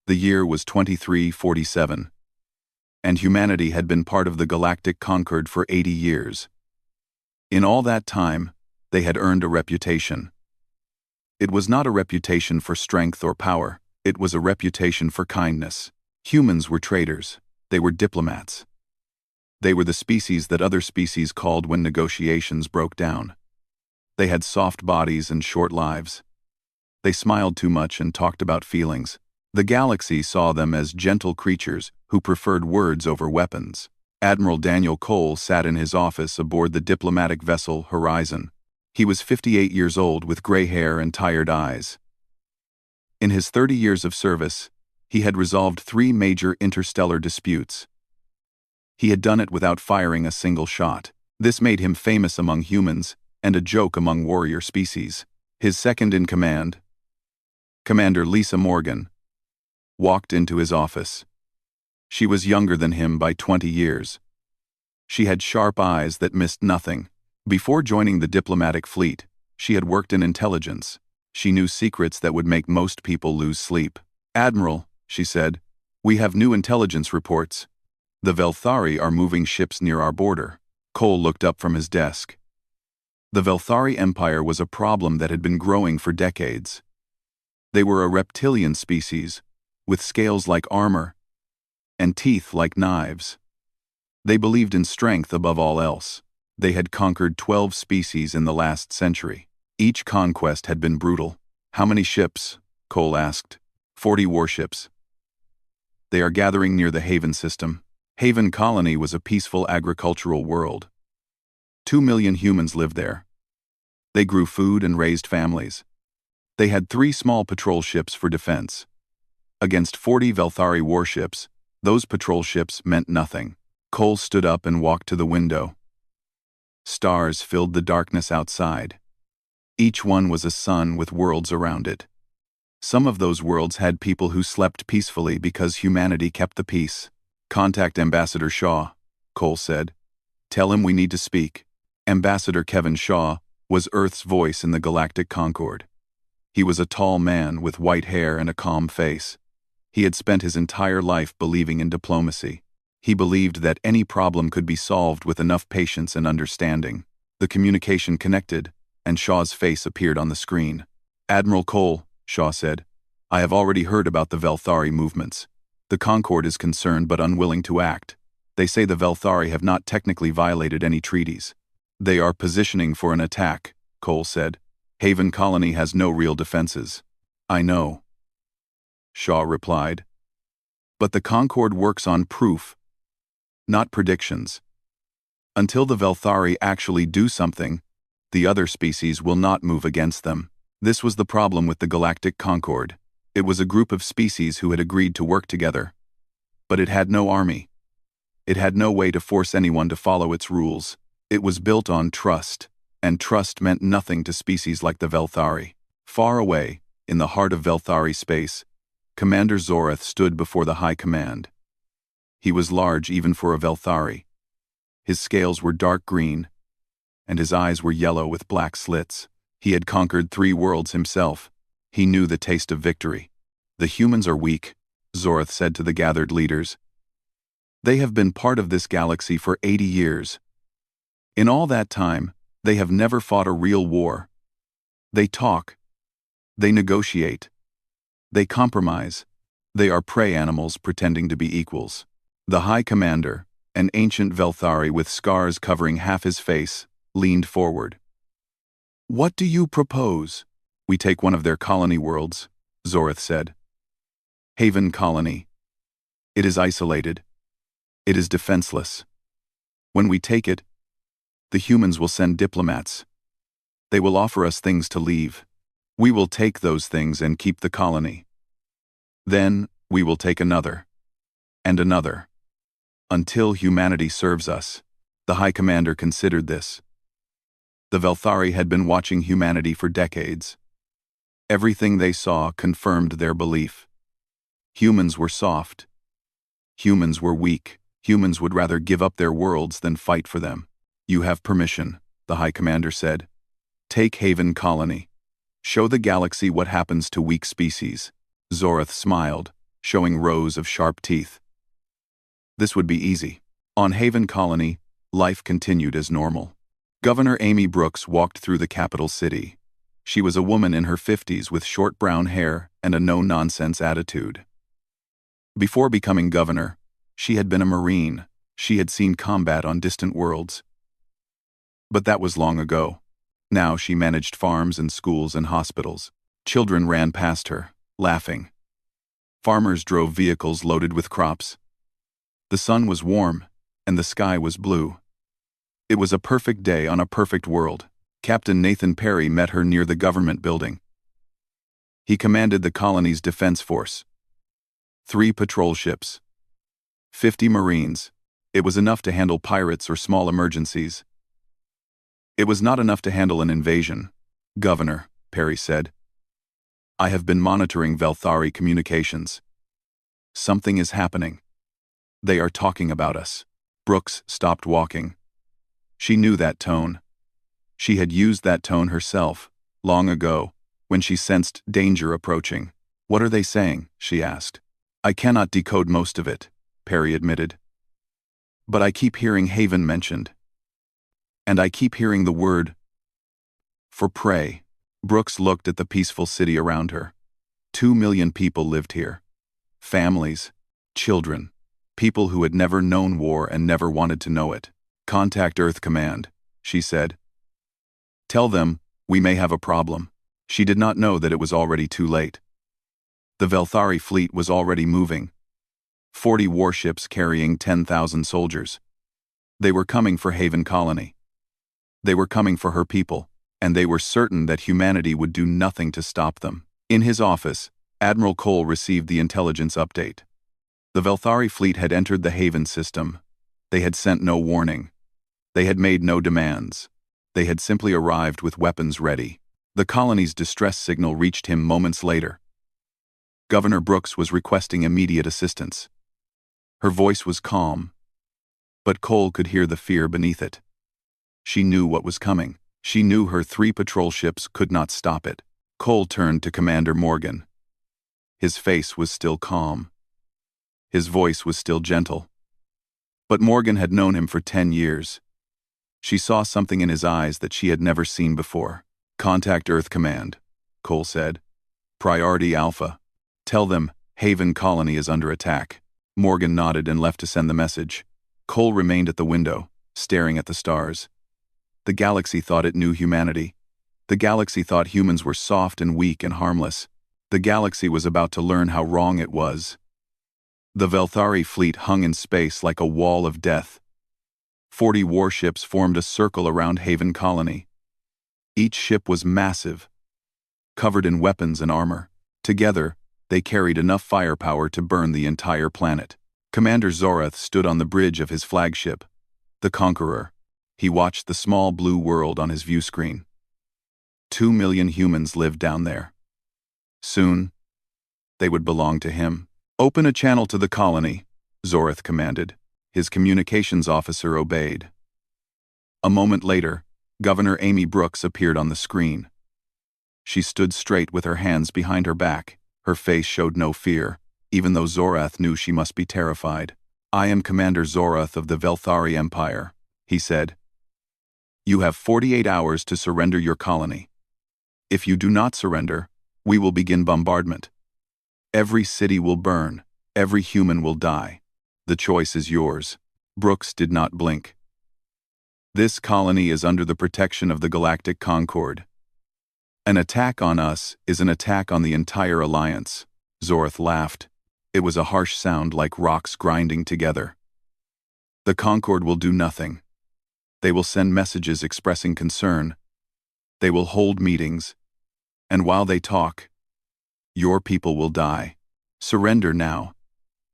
The year was 2347, and humanity had been part of the Galactic Concord for 80 years. In all that time, they had earned a reputation. It was not a reputation for strength or power, it was a reputation for kindness. Humans were traitors, they were diplomats. They were the species that other species called when negotiations broke down. They had soft bodies and short lives. They smiled too much and talked about feelings. The galaxy saw them as gentle creatures who preferred words over weapons. Admiral Daniel Cole sat in his office aboard the diplomatic vessel Horizon. He was 58 years old with gray hair and tired eyes. In his 30 years of service, he had resolved 3 major interstellar disputes. He had done it without firing a single shot. This made him famous among humans and a joke among warrior species. His second-in-command, Commander Lisa Morgan, walked into his office. She was younger than him by 20 years. She had sharp eyes that missed nothing. Before joining the diplomatic fleet, she had worked in intelligence. She knew secrets that would make most people lose sleep. "Admiral," she said, "we have new intelligence reports. The Velthari are moving ships near our border." Cole looked up from his desk. The Velthari Empire was a problem that had been growing for decades. They were a reptilian species, with scales like armor and teeth like knives. They believed in strength above all else. They had conquered 12 species in the last century. Each conquest had been brutal. "How many ships?" Cole asked. 40 warships. They are gathering near the Haven system. Haven Colony was a peaceful agricultural world. 2 million humans lived there. They grew food and raised families. They had 3 small patrol ships for defense. Against 40 Velthari warships, those patrol ships meant nothing. Cole stood up and walked to the window. Stars filled the darkness outside. Each one was a sun with worlds around it. Some of those worlds had people who slept peacefully because humanity kept the peace. "Contact Ambassador Shaw," Cole said. "Tell him we need to speak." Ambassador Kevin Shaw was Earth's voice in the Galactic Concord. He was a tall man with white hair and a calm face. He had spent his entire life believing in diplomacy. He believed that any problem could be solved with enough patience and understanding. The communication connected, and Shaw's face appeared on the screen. "Admiral Cole," Shaw said, "I have already heard about the Velthari movements. The Concord is concerned but unwilling to act. They say the Velthari have not technically violated any treaties. They are positioning for an attack," Cole said. "Haven Colony has no real defenses." "I know," Shaw replied. "But the Concord works on proof, not predictions. Until the Velthari actually do something, the other species will not move against them." This was the problem with the Galactic Concord. It was a group of species who had agreed to work together. But it had no army. It had no way to force anyone to follow its rules. It was built on trust, and trust meant nothing to species like the Velthari. Far away, in the heart of Velthari space, Commander Zorath stood before the High Command. He was large even for a Velthari. His scales were dark green, and his eyes were yellow with black slits. He had conquered 3 worlds himself. He knew the taste of victory. "The humans are weak," Zorath said to the gathered leaders. "They have been part of this galaxy for 80 years. In all that time, they have never fought a real war. They talk. They negotiate. They compromise. They are prey animals pretending to be equals." The High Commander, an ancient Velthari with scars covering half his face, leaned forward. "What do you propose?" "We take one of their colony worlds," Zorath said. "Haven Colony. It is isolated. It is defenseless. When we take it, the humans will send diplomats. They will offer us things to leave. We will take those things and keep the colony. Then, we will take another. And another. Until humanity serves us." The High Commander considered this. The Velthari had been watching humanity for decades. Everything they saw confirmed their belief. Humans were soft. Humans were weak. Humans would rather give up their worlds than fight for them. "You have permission," the High Commander said. "Take Haven Colony. Show the galaxy what happens to weak species." Zorath smiled. showing rows of sharp teeth. This would be easy. On Haven Colony, life continued as normal. Governor Amy Brooks walked through the capital city. She was a woman in her 50s with short brown hair and a no-nonsense attitude. Before becoming governor, she had been a Marine. She had seen combat on distant worlds. But that was long ago. Now she managed farms and schools and hospitals. Children ran past her, laughing. Farmers drove vehicles loaded with crops. The sun was warm, and the sky was blue. It was a perfect day on a perfect world. Captain Nathan Perry met her near the government building. He commanded the colony's defense force. 3 patrol ships. 50 Marines. It was enough to handle pirates or small emergencies. It was not enough to handle an invasion. Governor, Perry said. I have been monitoring Velthari communications. Something is happening. They are talking about us. Brooks stopped walking. She knew that tone. She had used that tone herself, long ago, when she sensed danger approaching. What are they saying? She asked. I cannot decode most of it, Perry admitted. But I keep hearing Haven mentioned. And I keep hearing the word for prey. Brooks looked at the peaceful city around her. 2 million people lived here. Families, children, people who had never known war and never wanted to know it. Contact Earth Command, she said. Tell them, we may have a problem. She did not know that it was already too late. The Velthari fleet was already moving. 40 warships carrying 10,000 soldiers. They were coming for Haven Colony. They were coming for her people, and they were certain that humanity would do nothing to stop them. In his office, Admiral Cole received the intelligence update. The Velthari fleet had entered the Haven system. They had sent no warning. They had made no demands. They had simply arrived with weapons ready. The colony's distress signal reached him moments later. Governor Brooks was requesting immediate assistance. Her voice was calm, but Cole could hear the fear beneath it. She knew what was coming. She knew her 3 patrol ships could not stop it. Cole turned to Commander Morgan. His face was still calm. His voice was still gentle. But Morgan had known him for 10 years. She saw something in his eyes that she had never seen before. Contact Earth Command, Cole said. Priority Alpha. Tell them Haven Colony is under attack. Morgan nodded and left to send the message. Cole remained at the window, staring at the stars. The galaxy thought it knew humanity. The galaxy thought humans were soft and weak and harmless. The galaxy was about to learn how wrong it was. The Velthari fleet hung in space like a wall of death. 40 warships formed a circle around Haven Colony. Each ship was massive, covered in weapons and armor. Together, they carried enough firepower to burn the entire planet. Commander Zorath stood on the bridge of his flagship, the Conqueror. He watched the small blue world on his view screen. 2 million humans lived down there. Soon, they would belong to him. Open a channel to the colony, Zorath commanded. His communications officer obeyed. A moment later, Governor Amy Brooks appeared on the screen. She stood straight with her hands behind her back. Her face showed no fear, even though Zorath knew she must be terrified. I am Commander Zorath of the Velthari Empire, he said. You have 48 hours to surrender your colony. If you do not surrender, we will begin bombardment. Every city will burn. Every human will die. The choice is yours. Brooks did not blink. This colony is under the protection of the Galactic Concord. An attack on us is an attack on the entire alliance. Zorath laughed. It was a harsh sound like rocks grinding together. The Concord will do nothing. They will send messages expressing concern. They will hold meetings. And while they talk, your people will die. Surrender now,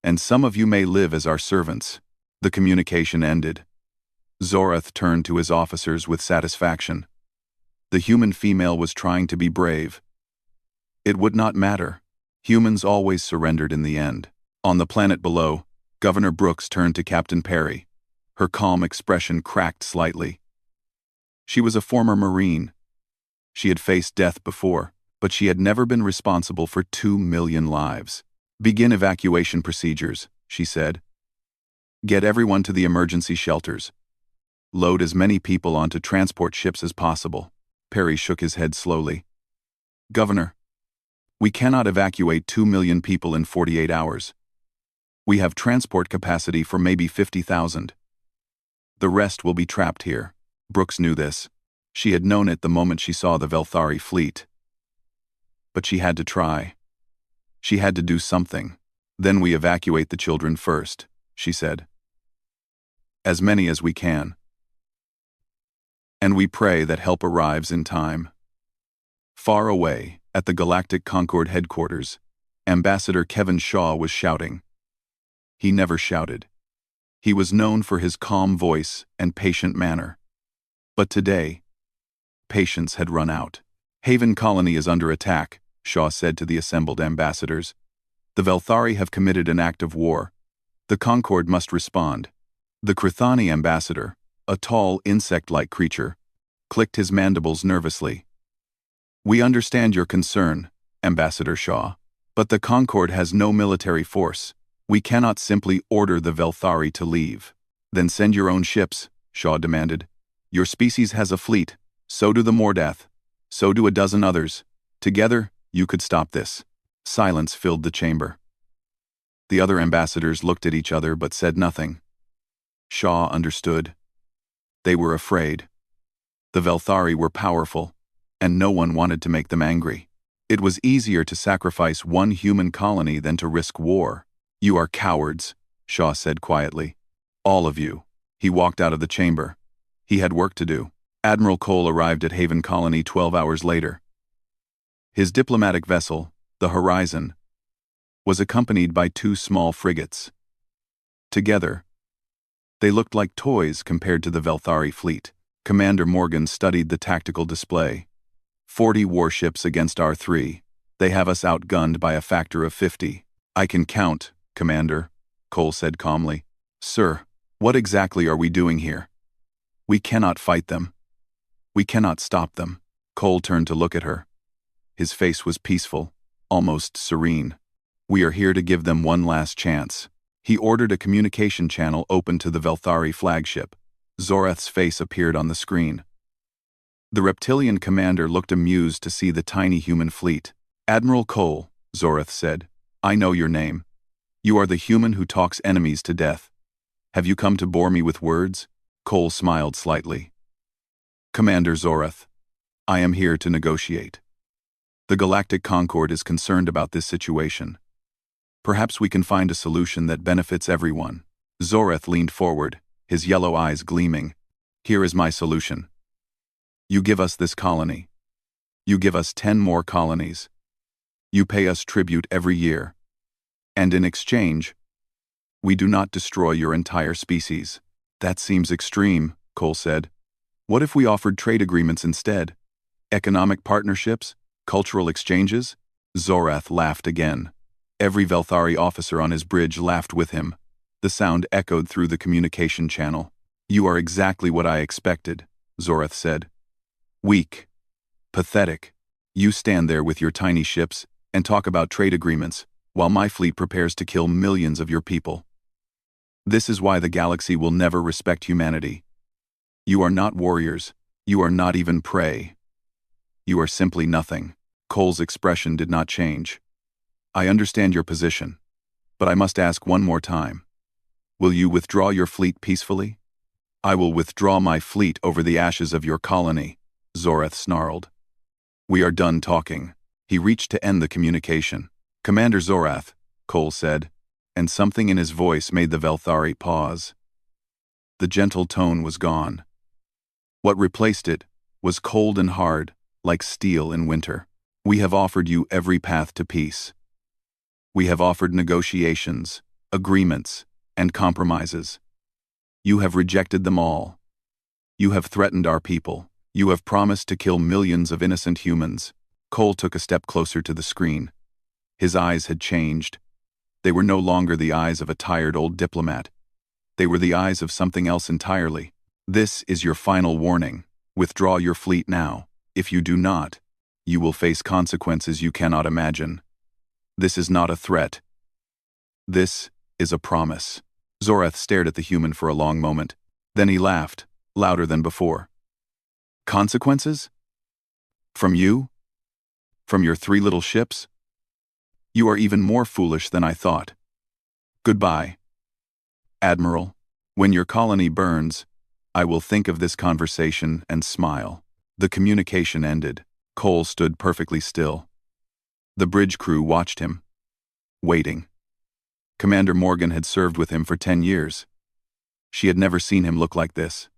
and some of you may live as our servants. The communication ended. Zorath turned to his officers with satisfaction. The human female was trying to be brave. It would not matter. Humans always surrendered in the end. On the planet below, Governor Brooks turned to Captain Perry. Her calm expression cracked slightly. She was a former Marine. She had faced death before, but she had never been responsible for 2 million lives. Begin evacuation procedures, she said. Get everyone to the emergency shelters. Load as many people onto transport ships as possible. Perry shook his head slowly. Governor, we cannot evacuate 2 million people in 48 hours. We have transport capacity for maybe 50,000. The rest will be trapped here. Brooks knew this. She had known it the moment she saw the Velthari fleet. But she had to try. She had to do something. Then we evacuate the children first, she said. As many as we can. And we pray that help arrives in time. Far away, at the Galactic Concord headquarters, Ambassador Kevin Shaw was shouting. He never shouted. He was known for his calm voice and patient manner. But today, patience had run out. Haven Colony is under attack, Shaw said to the assembled ambassadors. The Velthari have committed an act of war. The Concord must respond. The Krithani ambassador, a tall, insect-like creature, clicked his mandibles nervously. We understand your concern, Ambassador Shaw, but the Concord has no military force. We cannot simply order the Velthari to leave. Then send your own ships, Shaw demanded. Your species has a fleet. So do the Mordath. So do a dozen others. Together, you could stop this. Silence filled the chamber. The other ambassadors looked at each other but said nothing. Shaw understood. They were afraid. The Velthari were powerful, and no one wanted to make them angry. It was easier to sacrifice one human colony than to risk war. You are cowards, Shaw said quietly. All of you. He walked out of the chamber. He had work to do. Admiral Cole arrived at Haven Colony 12 hours later. His diplomatic vessel, the Horizon, was accompanied by 2 small frigates. Together, they looked like toys compared to the Velthari fleet. Commander Morgan studied the tactical display. 40 warships against our 3. They have us outgunned by a factor of 50. I can count, Commander, Cole said calmly. Sir, what exactly are we doing here? We cannot fight them. We cannot stop them. Cole turned to look at her. His face was peaceful, almost serene. We are here to give them one last chance. He ordered a communication channel open to the Velthari flagship. Zorath's face appeared on the screen. The reptilian commander looked amused to see the tiny human fleet. Admiral Cole, Zorath said, I know your name. You are the human who talks enemies to death. Have you come to bore me with words? Cole smiled slightly. Commander Zorath, I am here to negotiate. The Galactic Concord is concerned about this situation. Perhaps we can find a solution that benefits everyone. Zorath leaned forward, his yellow eyes gleaming. Here is my solution. You give us this colony. You give us 10 more colonies. You pay us tribute every year. And in exchange, we do not destroy your entire species. That seems extreme, Cole said. What if we offered trade agreements instead? Economic partnerships? Cultural exchanges? Zorath laughed again. Every Velthari officer on his bridge laughed with him. The sound echoed through the communication channel. You are exactly what I expected, Zorath said. Weak. Pathetic. You stand there with your tiny ships and talk about trade agreements, while my fleet prepares to kill millions of your people. This is why the galaxy will never respect humanity. You are not warriors. You are not even prey. You are simply nothing. Cole's expression did not change. I understand your position, but I must ask one more time. Will you withdraw your fleet peacefully? I will withdraw my fleet over the ashes of your colony, Zorath snarled. We are done talking. He reached to end the communication. Commander Zorath, Cole said, and something in his voice made the Velthari pause. The gentle tone was gone. What replaced it was cold and hard, like steel in winter. We have offered you every path to peace. We have offered negotiations, agreements, and compromises. You have rejected them all. You have threatened our people. You have promised to kill millions of innocent humans. Cole took a step closer to the screen. His eyes had changed. They were no longer the eyes of a tired old diplomat. They were the eyes of something else entirely. This is your final warning. Withdraw your fleet now. If you do not, you will face consequences you cannot imagine. This is not a threat. This is a promise. Zorath stared at the human for a long moment. Then he laughed, louder than before. Consequences? From you? From your 3 little ships? You are even more foolish than I thought. Goodbye. Admiral, when your colony burns, I will think of this conversation and smile. The communication ended. Cole stood perfectly still. The bridge crew watched him, waiting. Commander Morgan had served with him for 10 years. She had never seen him look like this.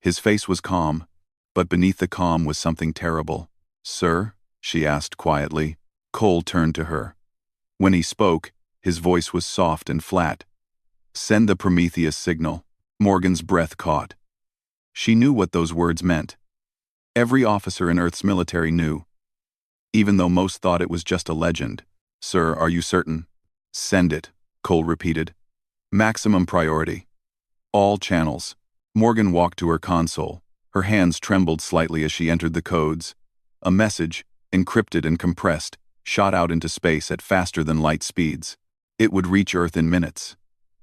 His face was calm, but beneath the calm was something terrible. Sir? She asked quietly. Cole turned to her. When he spoke, his voice was soft and flat. Send the Prometheus signal. Morgan's breath caught. She knew what those words meant. Every officer in Earth's military knew. Even though most thought it was just a legend. Sir, are you certain? Send it, Cole repeated. Maximum priority. All channels. Morgan walked to her console. Her hands trembled slightly as she entered the codes. A message, encrypted and compressed, shot out into space at faster than light speeds. It would reach Earth in minutes.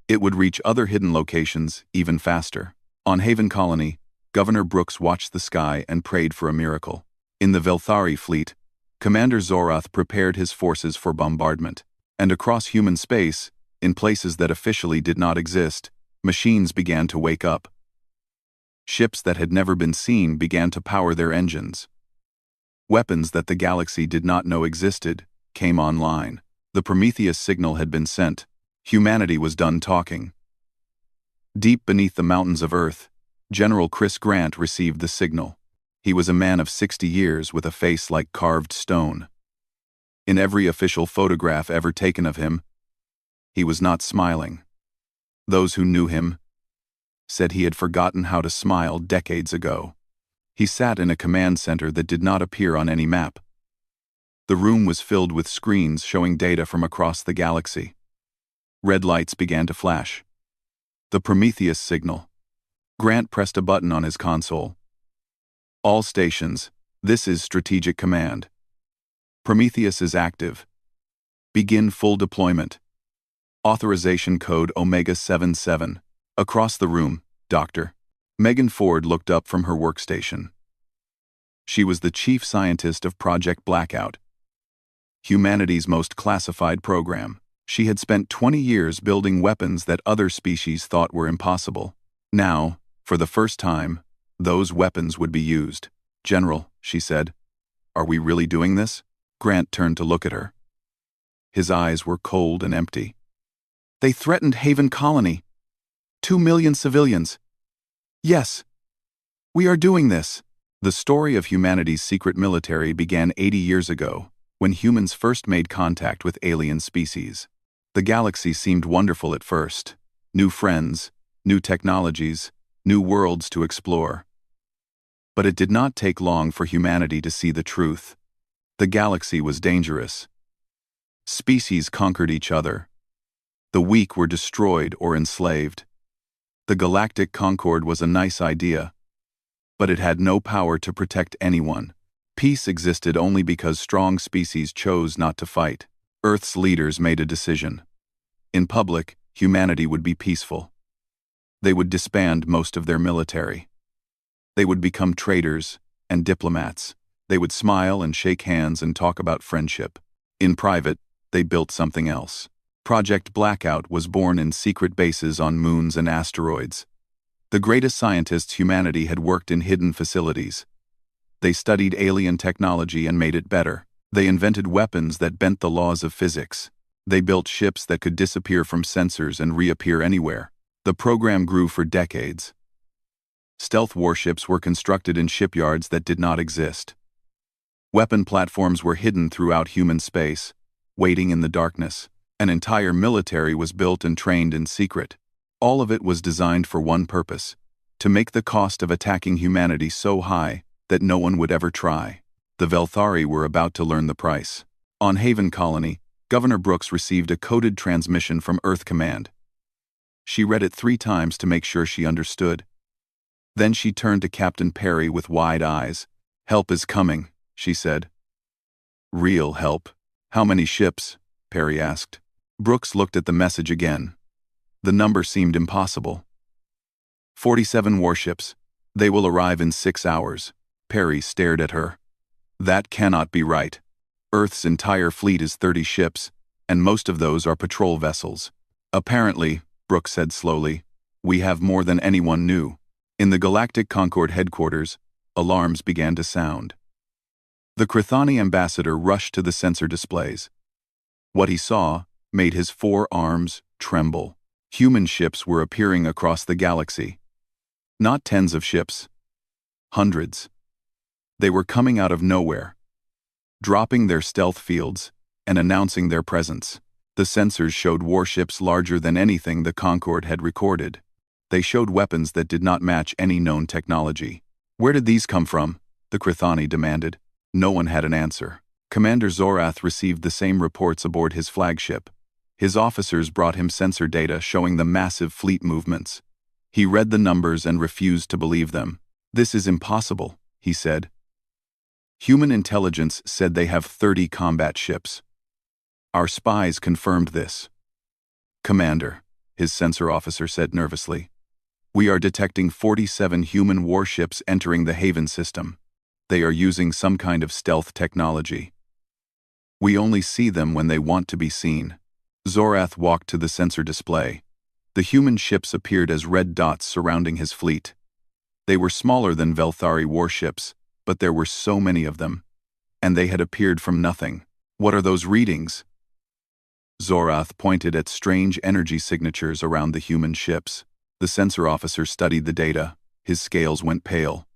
It would reach other hidden locations even faster. On Haven Colony, Governor Brooks watched the sky and prayed for a miracle. In the Velthari fleet, Commander Zorath prepared his forces for bombardment. And across human space, in places that officially did not exist, machines began to wake up. Ships that had never been seen began to power their engines. Weapons that the galaxy did not know existed came online. The Prometheus signal had been sent. Humanity was done talking. Deep beneath the mountains of Earth, General Chris Grant received the signal. He was a man of 60 years with a face like carved stone. In every official photograph ever taken of him, he was not smiling. Those who knew him said he had forgotten how to smile decades ago. He sat in a command center that did not appear on any map. The room was filled with screens showing data from across the galaxy. Red lights began to flash. The Prometheus signal. Grant pressed a button on his console. All stations, this is Strategic Command. Prometheus is active. Begin full deployment. Authorization code Omega-77. Across the room, Dr. Megan Ford looked up from her workstation. She was the chief scientist of Project Blackout, humanity's most classified program. She had spent 20 years building weapons that other species thought were impossible. Now, for the first time, those weapons would be used. General, she said, are we really doing this? Grant turned to look at her. His eyes were cold and empty. They threatened Haven Colony. 2 million civilians. Yes. We are doing this. The story of humanity's secret military began 80 years ago, when humans first made contact with alien species. The galaxy seemed wonderful at first. New friends, new technologies, new worlds to explore. But it did not take long for humanity to see the truth. The galaxy was dangerous. Species conquered each other. The weak were destroyed or enslaved. The Galactic Concord was a nice idea, but it had no power to protect anyone. Peace existed only because strong species chose not to fight. Earth's leaders made a decision. In public, humanity would be peaceful. They would disband most of their military. They would become traders and diplomats. They would smile and shake hands and talk about friendship. In private, they built something else. Project Blackout was born in secret bases on moons and asteroids. The greatest scientists humanity had worked in hidden facilities. They studied alien technology and made it better. They invented weapons that bent the laws of physics. They built ships that could disappear from sensors and reappear anywhere. The program grew for decades. Stealth warships were constructed in shipyards that did not exist. Weapon platforms were hidden throughout human space, waiting in the darkness. An entire military was built and trained in secret. All of it was designed for one purpose: to make the cost of attacking humanity so high that no one would ever try. The Velthari were about to learn the price. On Haven Colony, Governor Brooks received a coded transmission from Earth Command. She read it 3 times to make sure she understood. Then she turned to Captain Perry with wide eyes. Help is coming, she said. Real help. How many ships? Perry asked. Brooks looked at the message again. The number seemed impossible. 47 warships. They will arrive in 6 hours. Perry stared at her. That cannot be right. Earth's entire fleet is 30 ships, and most of those are patrol vessels. Apparently, Brooks said slowly, we have more than anyone knew. In the Galactic Concord headquarters, alarms began to sound. The Crithani ambassador rushed to the sensor displays. What he saw made his 4 arms tremble. Human ships were appearing across the galaxy. Not tens of ships. Hundreds. They were coming out of nowhere, dropping their stealth fields and announcing their presence. The sensors showed warships larger than anything the Concord had recorded. They showed weapons that did not match any known technology. Where did these come from? The Crithani demanded. No one had an answer. Commander Zorath received the same reports aboard his flagship. His officers brought him sensor data showing the massive fleet movements. He read the numbers and refused to believe them. This is impossible, he said. Human intelligence said they have 30 combat ships. Our spies confirmed this. Commander, his sensor officer said nervously, we are detecting 47 human warships entering the Haven system. They are using some kind of stealth technology. We only see them when they want to be seen. Zorath walked to the sensor display. The human ships appeared as red dots surrounding his fleet. They were smaller than Velthari warships, but there were so many of them, and they had appeared from nothing. What are those readings? Zorath pointed at strange energy signatures around the human ships. The sensor officer studied the data. His scales went pale.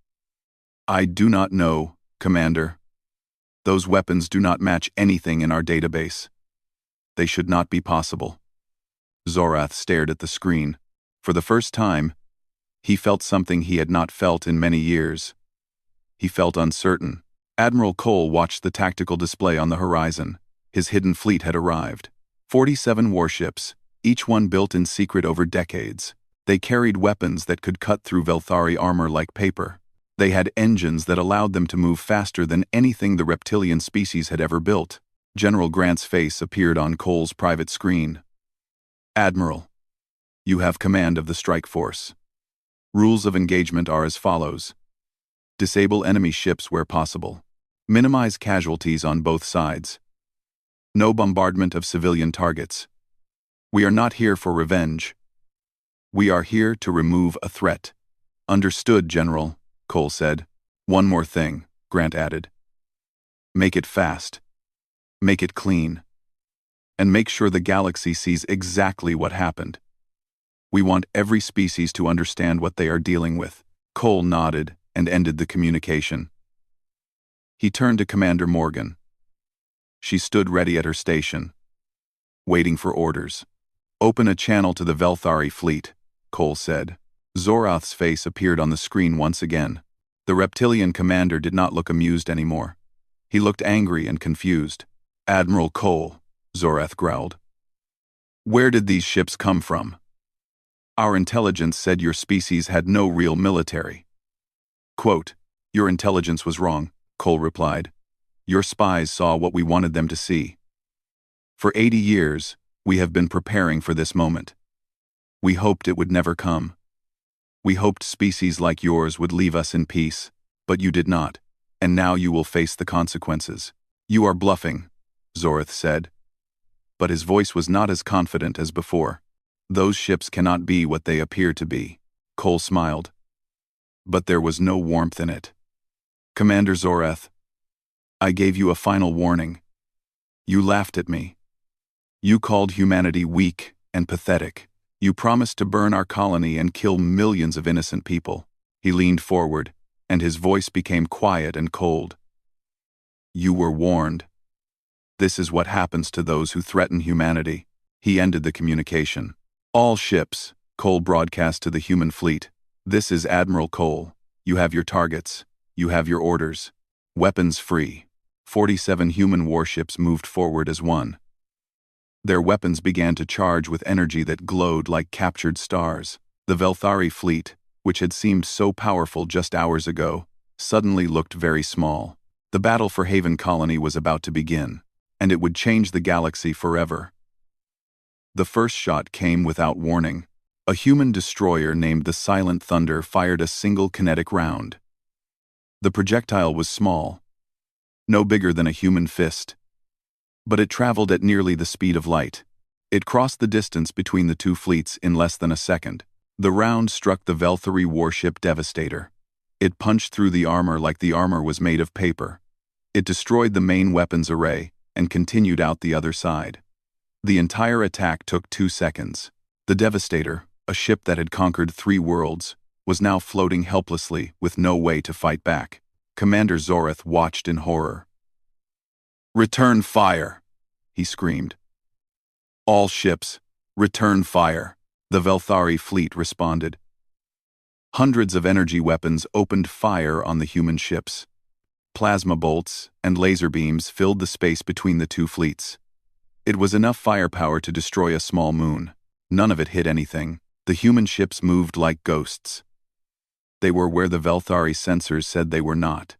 I do not know, Commander. Those weapons do not match anything in our database. They should not be possible. Zorath stared at the screen. For the first time, he felt something he had not felt in many years. He felt uncertain. Admiral Cole watched the tactical display on the horizon. His hidden fleet had arrived. 47 warships, each one built in secret over decades. They carried weapons that could cut through Velthari armor like paper. They had engines that allowed them to move faster than anything the reptilian species had ever built. General Grant's face appeared on Cole's private screen. Admiral, you have command of the strike force. Rules of engagement are as follows. Disable enemy ships where possible. Minimize casualties on both sides. No bombardment of civilian targets. We are not here for revenge. We are here to remove a threat. Understood, General, Cole said. One more thing, Grant added. Make it fast. Make it clean. And make sure the galaxy sees exactly what happened. We want every species to understand what they are dealing with. Cole nodded and ended the communication. He turned to Commander Morgan. She stood ready at her station, waiting for orders. Open a channel to the Velthari fleet, Cole said. Zorath's face appeared on the screen once again. The reptilian commander did not look amused anymore. He looked angry and confused. Admiral Cole, Zorath growled. Where did these ships come from? Our intelligence said your species had no real military. Quote, your intelligence was wrong, Cole replied. Your spies saw what we wanted them to see. For 80 years, we have been preparing for this moment. We hoped it would never come. We hoped species like yours would leave us in peace, but you did not, and now you will face the consequences. You are bluffing, Zorath said. But his voice was not as confident as before. Those ships cannot be what they appear to be. Cole smiled. But there was no warmth in it. Commander Zorath, I gave you a final warning. You laughed at me. You called humanity weak and pathetic. You promised to burn our colony and kill millions of innocent people. He leaned forward, and his voice became quiet and cold. You were warned. This is what happens to those who threaten humanity. He ended the communication. All ships, Cole broadcast to the human fleet. This is Admiral Cole. You have your targets. You have your orders. Weapons free. 47 human warships moved forward as one. Their weapons began to charge with energy that glowed like captured stars. The Velthari fleet, which had seemed so powerful just hours ago, suddenly looked very small. The battle for Haven Colony was about to begin, and it would change the galaxy forever. The first shot came without warning. A human destroyer named the Silent Thunder fired a single kinetic round. The projectile was small, no bigger than a human fist, but it traveled at nearly the speed of light. It crossed the distance between the two fleets in less than a second. The round struck the Velthari warship Devastator. It punched through the armor like the armor was made of paper. It destroyed the main weapons array and continued out the other side. The entire attack took 2 seconds. The Devastator, a ship that had conquered 3 worlds, was now floating helplessly with no way to fight back. Commander Zorath watched in horror. "Return fire!" he screamed. "All ships, return fire!" The Velthari fleet responded. Hundreds of energy weapons opened fire on the human ships. Plasma bolts and laser beams filled the space between the two fleets. It was enough firepower to destroy a small moon. None of it hit anything. The human ships moved like ghosts. They were where the Velthari sensors said they were not.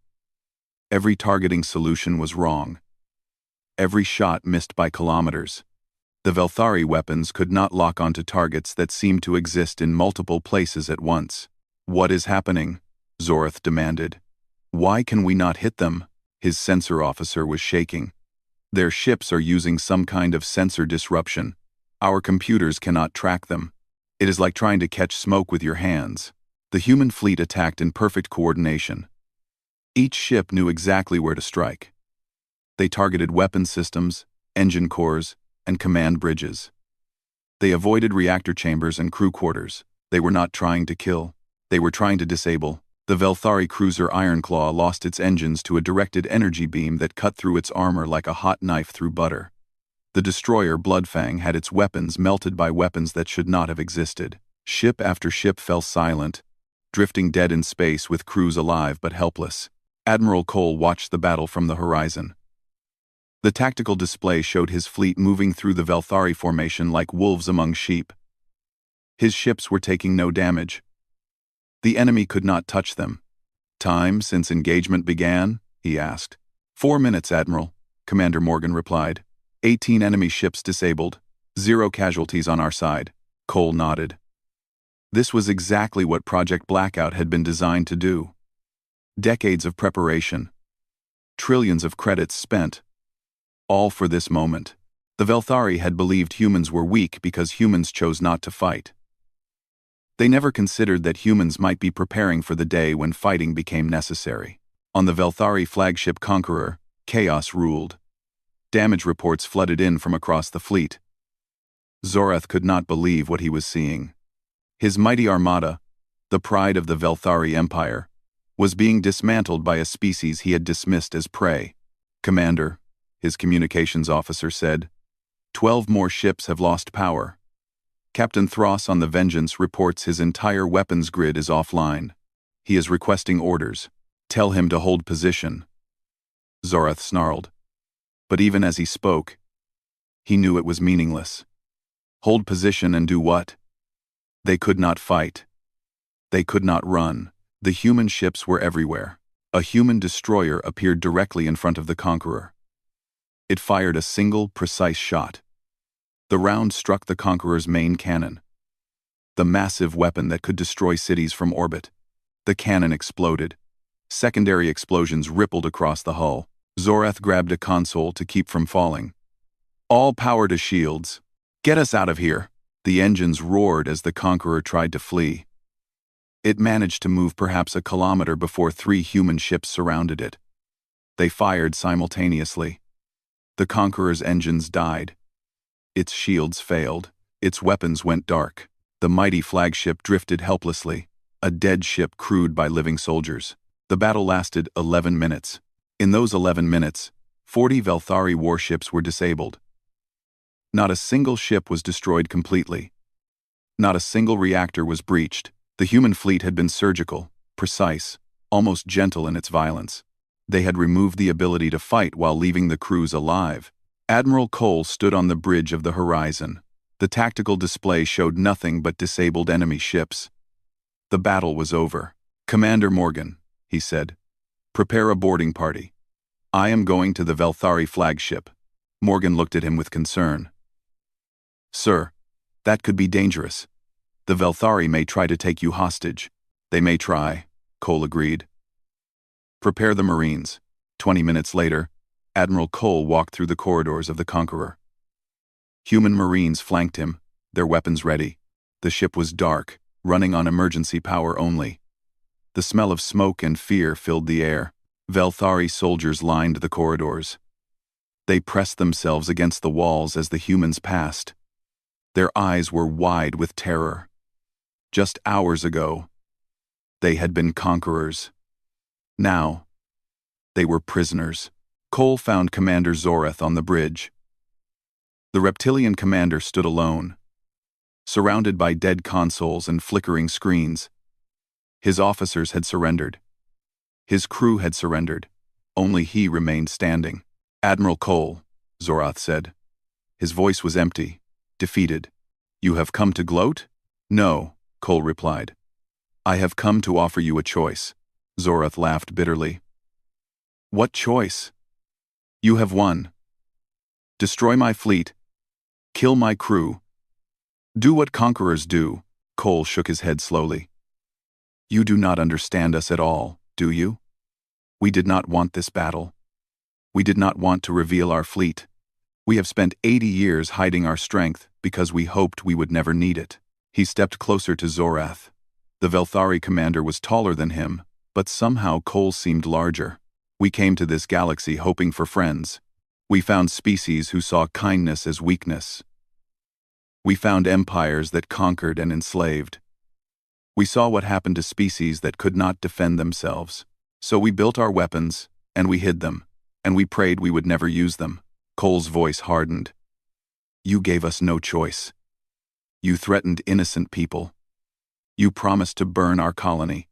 Every targeting solution was wrong. Every shot missed by kilometers. The Velthari weapons could not lock onto targets that seemed to exist in multiple places at once. "What is happening?" Zorath demanded. "Why can we not hit them?" His sensor officer was shaking. "Their ships are using some kind of sensor disruption. Our computers cannot track them. It is like trying to catch smoke with your hands." The human fleet attacked in perfect coordination. Each ship knew exactly where to strike. They targeted weapon systems, engine cores, and command bridges. They avoided reactor chambers and crew quarters. They were not trying to kill. They were trying to disable. The Velthari cruiser Ironclaw lost its engines to a directed energy beam that cut through its armor like a hot knife through butter. The destroyer Bloodfang had its weapons melted by weapons that should not have existed. Ship after ship fell silent, drifting dead in space with crews alive but helpless. Admiral Cole watched the battle from the horizon. The tactical display showed his fleet moving through the Velthari formation like wolves among sheep. His ships were taking no damage. The enemy could not touch them. "Time since engagement began?" he asked. 4 minutes, Admiral," Commander Morgan replied. 18 enemy ships disabled. 0 casualties on our side." Cole nodded. This was exactly what Project Blackout had been designed to do. Decades of preparation. Trillions of credits spent. All for this moment. The Velthari had believed humans were weak because humans chose not to fight. They never considered that humans might be preparing for the day when fighting became necessary. On the Velthari flagship Conqueror, chaos ruled. Damage reports flooded in from across the fleet. Zorath could not believe what he was seeing. His mighty armada, the pride of the Velthari Empire, was being dismantled by a species he had dismissed as prey. "Commander," his communications officer said, 12 more ships have lost power. Captain Thross on the Vengeance reports his entire weapons grid is offline. He is requesting orders. Tell him to hold position." Zorath snarled. But even as he spoke, he knew it was meaningless. Hold position and do what? They could not fight. They could not run. The human ships were everywhere. A human destroyer appeared directly in front of the Conqueror. It fired a single, precise shot. The round struck the Conqueror's main cannon, the massive weapon that could destroy cities from orbit. The cannon exploded. Secondary explosions rippled across the hull. Zorath grabbed a console to keep from falling. "All power to shields. Get us out of here." The engines roared as the Conqueror tried to flee. It managed to move perhaps a kilometer before 3 human ships surrounded it. They fired simultaneously. The Conqueror's engines died. Its shields failed. Its weapons went dark. The mighty flagship drifted helplessly, a dead ship crewed by living soldiers. The battle lasted 11 minutes. In those 11 minutes, 40 Velthari warships were disabled. Not a single ship was destroyed completely. Not a single reactor was breached. The human fleet had been surgical, precise, almost gentle in its violence. They had removed the ability to fight while leaving the crews alive. Admiral Cole stood on the bridge of the horizon. The tactical display showed nothing but disabled enemy ships. The battle was over. "Commander Morgan," he said, "prepare a boarding party. I am going to the Velthari flagship." Morgan looked at him with concern. Sir, that could be dangerous. The Velthari may try to take you hostage. They may try, Cole agreed. Prepare the Marines. 20 minutes later, Admiral Cole walked through the corridors of the Conqueror. Human Marines flanked him, their weapons ready. The ship was dark, running on emergency power only. The smell of smoke and fear filled the air. Velthari soldiers lined the corridors. They pressed themselves against the walls as the humans passed. Their eyes were wide with terror. Just hours ago, they had been conquerors. Now, they were prisoners. Cole found Commander Zorath on the bridge. The reptilian commander stood alone, surrounded by dead consoles and flickering screens. His officers had surrendered. His crew had surrendered. Only he remained standing. Admiral Cole, Zorath said. His voice was empty, defeated. You have come to gloat? No, Cole replied. I have come to offer you a choice. Zorath laughed bitterly. What choice? You have won. Destroy my fleet. Kill my crew. Do what conquerors do. Cole shook his head slowly. You do not understand us at all, do you? We did not want this battle. We did not want to reveal our fleet. We have spent 80 years hiding our strength because we hoped we would never need it. He stepped closer to Zorath. The Velthari commander was taller than him, but somehow Cole seemed larger. We came to this galaxy hoping for friends. We found species who saw kindness as weakness. We found empires that conquered and enslaved. We saw what happened to species that could not defend themselves. So we built our weapons, and we hid them, and we prayed we would never use them. Cole's voice hardened. You gave us no choice. You threatened innocent people. You promised to burn our colony.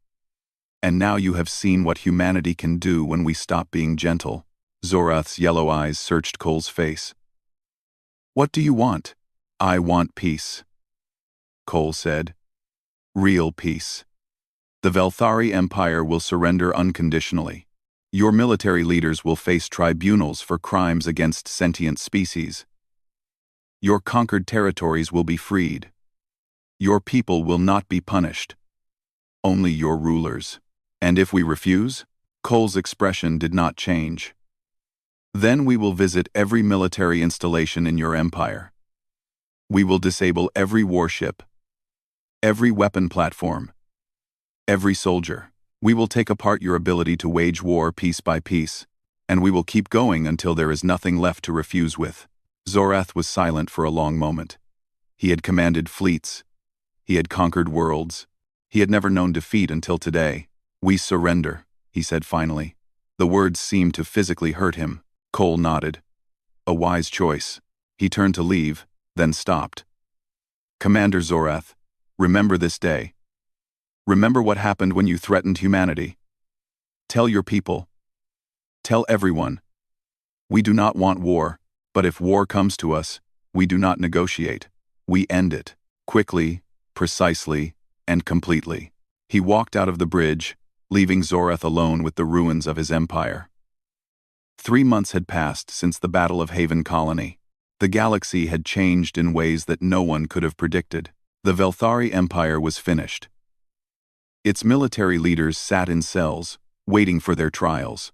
And now you have seen what humanity can do when we stop being gentle. Zorath's yellow eyes searched Cole's face. What do you want? I want peace, Cole said. Real peace. The Velthari Empire will surrender unconditionally. Your military leaders will face tribunals for crimes against sentient species. Your conquered territories will be freed. Your people will not be punished. Only your rulers. And if we refuse? Cole's expression did not change. Then we will visit every military installation in your empire. We will disable every warship, every weapon platform, every soldier. We will take apart your ability to wage war piece by piece, and we will keep going until there is nothing left to refuse with. Zorath was silent for a long moment. He had commanded fleets. He had conquered worlds. He had never known defeat until today. We surrender, he said finally. The words seemed to physically hurt him. Cole nodded. A wise choice. He turned to leave, then stopped. Commander Zorath, remember this day. Remember what happened when you threatened humanity. Tell your people. Tell everyone. We do not want war, but if war comes to us, we do not negotiate. We end it, quickly, precisely, and completely. He walked out of the bridge, leaving Zorath alone with the ruins of his empire. 3 months had passed since the Battle of Haven Colony. The galaxy had changed in ways that no one could have predicted. The Velthari Empire was finished. Its military leaders sat in cells, waiting for their trials.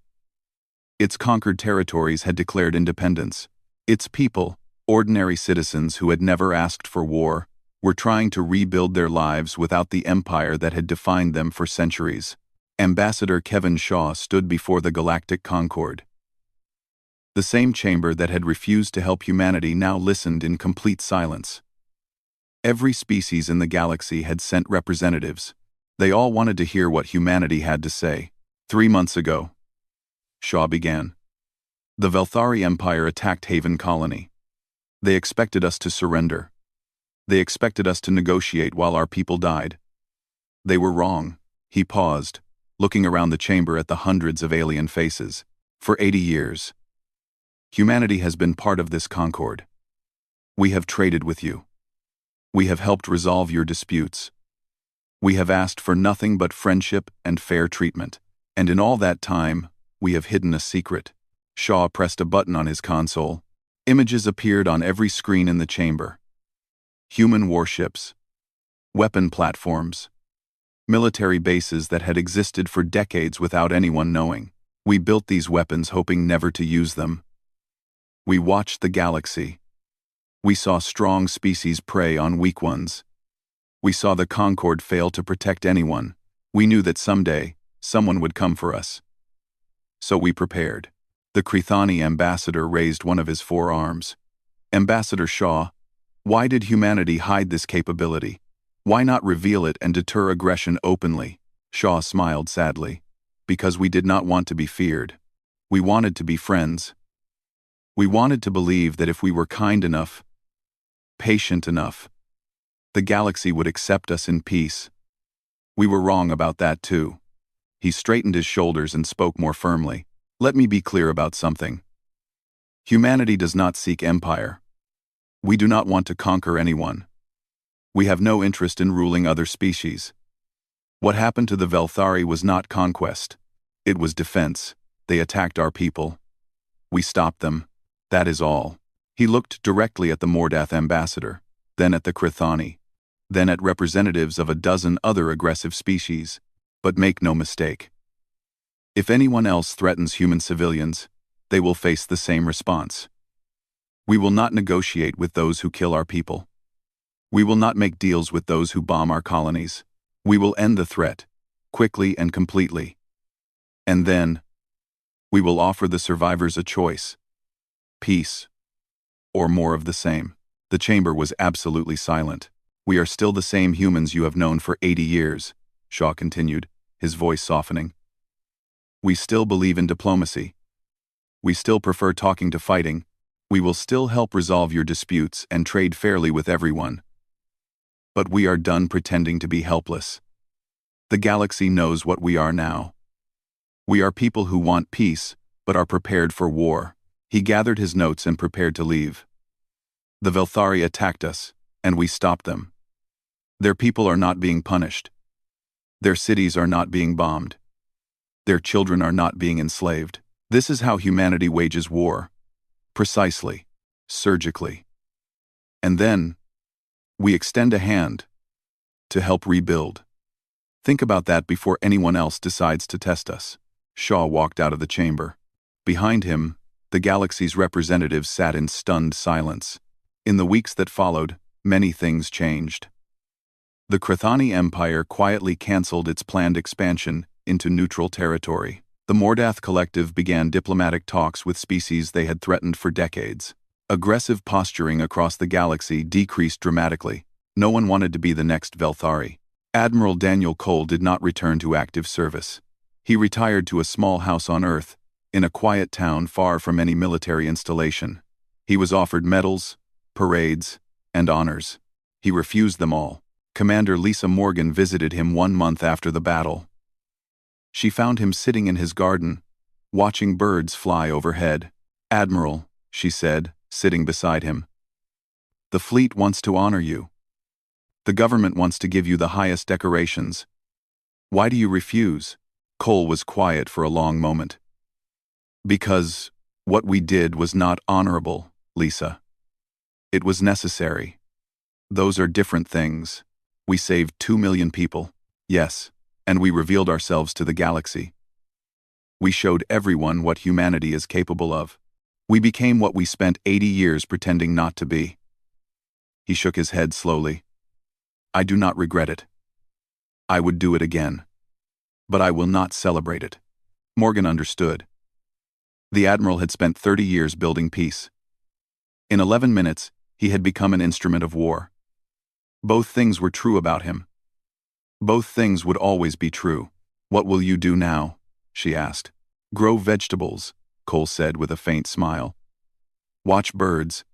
Its conquered territories had declared independence. Its people, ordinary citizens who had never asked for war, were trying to rebuild their lives without the empire that had defined them for centuries. Ambassador Kevin Shaw stood before the Galactic Concord. The same chamber that had refused to help humanity now listened in complete silence. Every species in the galaxy had sent representatives. They all wanted to hear what humanity had to say. 3 months ago, Shaw began. The Velthari Empire attacked Haven Colony. They expected us to surrender. They expected us to negotiate while our people died. They were wrong. He paused, looking around the chamber at the hundreds of alien faces. For 80 years, humanity has been part of this concord. We have traded with you. We have helped resolve your disputes. We have asked for nothing but friendship and fair treatment. And in all that time, we have hidden a secret. Shaw pressed a button on his console. Images appeared on every screen in the chamber. human warships, weapon platforms, military bases that had existed for decades without anyone knowing. We built these weapons hoping never to use them. We watched the galaxy. We saw strong species prey on weak ones. We saw the Concord fail to protect anyone. We knew that someday, someone would come for us. So we prepared. The Crethani ambassador raised one of his forearms. Ambassador Shaw, why did humanity hide this capability? Why not reveal it and deter aggression openly? Shaw smiled sadly. Because we did not want to be feared. We wanted to be friends. We wanted to believe that if we were kind enough, patient enough, the galaxy would accept us in peace. We were wrong about that too. He straightened his shoulders and spoke more firmly. Let me be clear about something. Humanity does not seek empire. We do not want to conquer anyone. We have no interest in ruling other species. What happened to the Velthari was not conquest. It was defense. They attacked our people. We stopped them. That is all. He looked directly at the Mordath ambassador, then at the Crethani, then at representatives of a dozen other aggressive species. But make no mistake. If anyone else threatens human civilians, they will face the same response. We will not negotiate with those who kill our people. We will not make deals with those who bomb our colonies. We will end the threat, quickly and completely. And then, we will offer the survivors a choice. Peace, or more of the same. The chamber was absolutely silent. We are still the same humans you have known for 80 years, Shaw continued, his voice softening. We still believe in diplomacy. We still prefer talking to fighting. We will still help resolve your disputes and trade fairly with everyone. But we are done pretending to be helpless. The galaxy knows what we are now. We are people who want peace, but are prepared for war. He gathered his notes and prepared to leave. The Velthari attacked us, and we stopped them. Their people are not being punished. Their cities are not being bombed. Their children are not being enslaved. This is how humanity wages war. Precisely. Surgically. And then, we extend a hand to help rebuild. Think about that before anyone else decides to test us. Shaw walked out of the chamber. Behind him, the galaxy's representatives sat in stunned silence. In the weeks that followed, many things changed. The Crethani Empire quietly cancelled its planned expansion into neutral territory. The Mordath Collective began diplomatic talks with species they had threatened for decades. Aggressive posturing across the galaxy decreased dramatically. No one wanted to be the next Velthari. Admiral Daniel Cole did not return to active service. He retired to a small house on Earth, in a quiet town far from any military installation. He was offered medals, parades, and honors. He refused them all. Commander Lisa Morgan visited him 1 month after the battle. She found him sitting in his garden, watching birds fly overhead. "Admiral," she said, sitting beside him. "The fleet wants to honor you. The government wants to give you the highest decorations. Why do you refuse?" Cole was quiet for a long moment. "Because what we did was not honorable, Lisa. It was necessary. Those are different things. We saved 2 million people, yes, and we revealed ourselves to the galaxy. We showed everyone what humanity is capable of. We became what we spent 80 years pretending not to be." He shook his head slowly. "I do not regret it. I would do it again. But I will not celebrate it." Morgan understood. The Admiral had spent 30 years building peace. In 11 minutes, he had become an instrument of war. Both things were true about him. Both things would always be true. "What will you do now?" she asked. "Grow vegetables," Cole said with a faint smile. "Watch birds.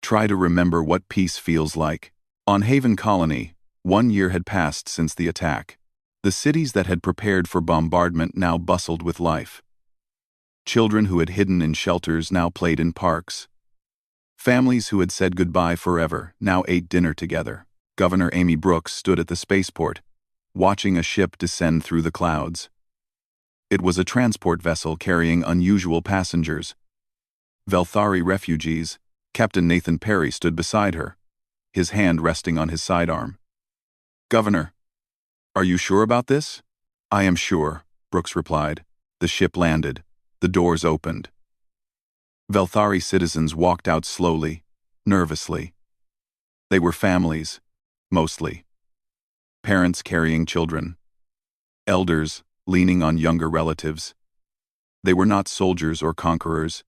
Try to remember what peace feels like." On Haven Colony, 1 year had passed since the attack. The cities that had prepared for bombardment now bustled with life. Children who had hidden in shelters now played in parks. Families who had said goodbye forever now ate dinner together. Governor Amy Brooks stood at the spaceport, watching a ship descend through the clouds. It was a transport vessel carrying unusual passengers. Velthari refugees. Captain Nathan Perry stood beside her. his hand resting on his sidearm. "Governor, are you sure about this?" "I am sure," Brooks replied. The ship landed. The doors opened. Velthari citizens walked out slowly, nervously. They were families, mostly. Parents carrying children. Elders leaning on younger relatives. They were not soldiers or conquerors.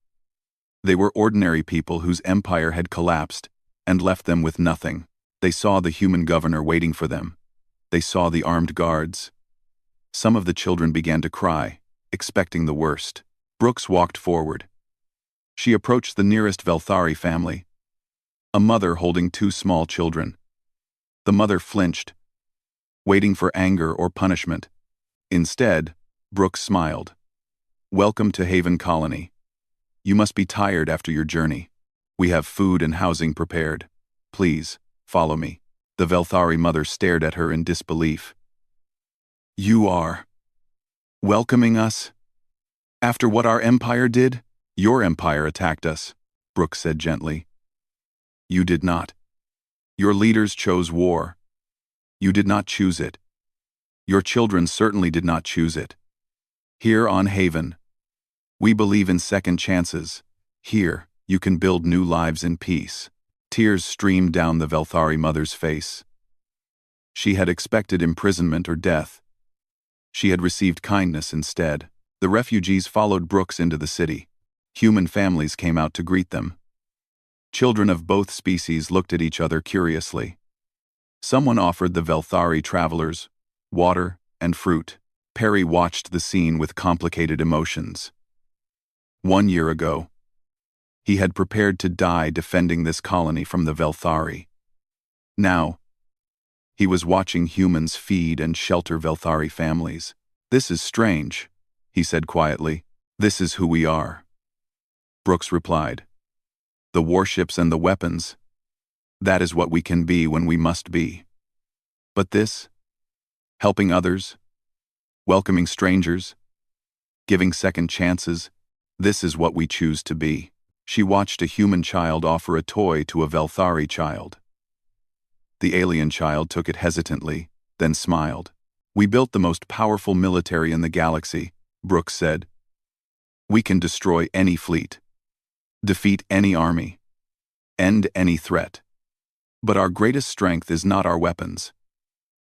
They were ordinary people whose empire had collapsed and left them with nothing. They saw the human governor waiting for them. They saw the armed guards. Some of the children began to cry, expecting the worst. Brooks walked forward. She approached the nearest Velthari family, a mother holding 2 small children. The mother flinched, waiting for anger or punishment. Instead, Brooks smiled. "Welcome to Haven Colony. You must be tired after your journey. We have food and housing prepared. Please, follow me." The Velthari mother stared at her in disbelief. "You are welcoming us? After what our empire did?" "Your empire attacked us," Brooks said gently. "You did not. Your leaders chose war. You did not choose it. Your children certainly did not choose it. Here on Haven, we believe in second chances. Here, you can build new lives in peace." Tears streamed down the Velthari mother's face. She had expected imprisonment or death. She had received kindness instead. The refugees followed Brooks into the city. Human families came out to greet them. Children of both species looked at each other curiously. Someone offered the Velthari travelers water and fruit. Perry watched the scene with complicated emotions. 1 year ago, he had prepared to die defending this colony from the Velthari. Now, he was watching humans feed and shelter Velthari families. "This is strange," he said quietly. "This is who we are." Brooks replied. "The warships and the weapons, that is what we can be when we must be. But this, helping others, welcoming strangers, giving second chances, this is what we choose to be." She watched a human child offer a toy to a Velthari child. The alien child took it hesitantly, then smiled. "We built the most powerful military in the galaxy," Brooks said. "We can destroy any fleet, defeat any army, end any threat. But our greatest strength is not our weapons.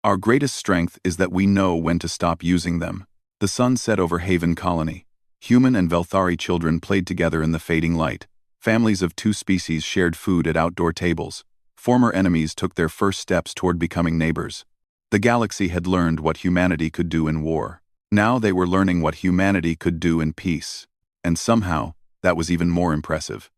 Our greatest strength is that we know when to stop using them." The sun set over Haven Colony. Human and Velthari children played together in the fading light. Families of 2 species shared food at outdoor tables. Former enemies took their first steps toward becoming neighbors. The galaxy had learned what humanity could do in war. Now they were learning what humanity could do in peace. And somehow, that was even more impressive.